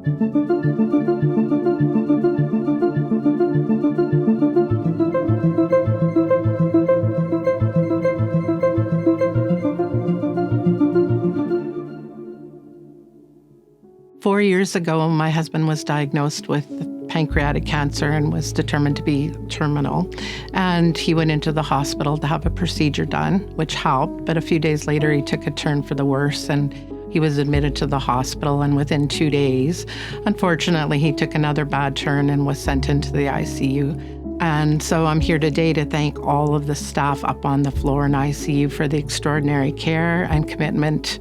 4 years ago, my husband was diagnosed with pancreatic cancer and was determined to be terminal. And he went into the hospital to have a procedure done, which helped. But a few days later, he took a turn for the worse and he was admitted to the hospital. And within 2 days, unfortunately, he took another bad turn and was sent into the ICU. And so I'm here today to thank all of the staff up on the floor in ICU for the extraordinary care and commitment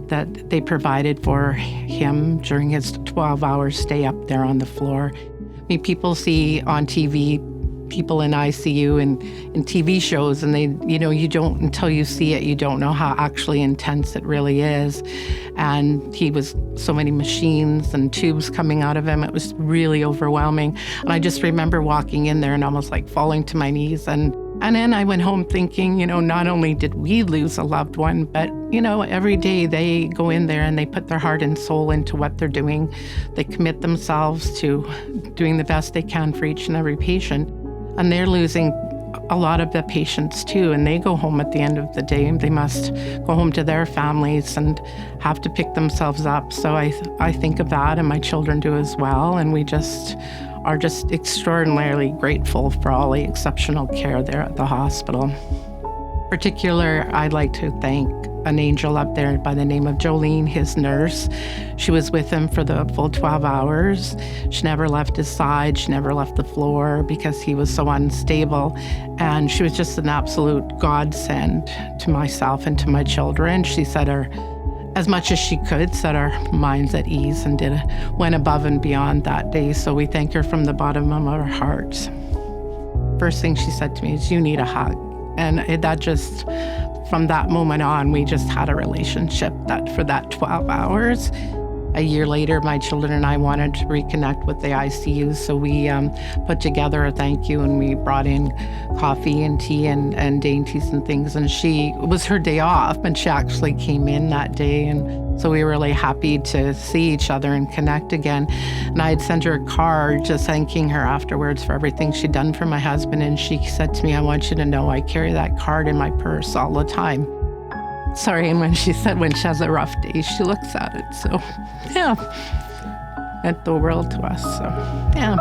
that they provided for him during his 12-hour stay up there on the floor. I mean, people see on TV people in ICU and in TV shows, and you don't, until you see it, you don't know how actually intense it really is. And he was so many machines and tubes coming out of him. It was really overwhelming. And I just remember walking in there and almost like falling to my knees. And then I went home thinking, not only did we lose a loved one, but, every day they go in there and they put their heart and soul into what they're doing. They commit themselves to doing the best they can for each and every patient. And they're losing a lot of the patients too, and they go home at the end of the day. They must go home to their families and have to pick themselves up. So I think of that, and my children do as well, and we are just extraordinarily grateful for all the exceptional care there at the hospital. In particular, I'd like to thank an angel up there by the name of Jolene, his nurse. She was with him for the full 12 hours. She never left his side. She never left the floor because he was so unstable. And she was just an absolute godsend to myself and to my children. She set as much as she could, set our minds at ease and went above and beyond that day. So we thank her from the bottom of our hearts. First thing she said to me is, "You need a hug." And from that moment on, we just had a relationship that for that 12 hours. A year later, my children and I wanted to reconnect with the ICU, so we put together a thank you, and we brought in coffee and tea and dainties and things. And it was her day off, and she actually came in that day, and so we were really happy to see each other and connect again. And I had sent her a card just thanking her afterwards for everything she'd done for my husband, and she said to me, "I want you to know I carry that card in my purse all the time." Sorry, and when she said when she has a rough day, she looks at it. So, yeah, meant the world to us. So, yeah.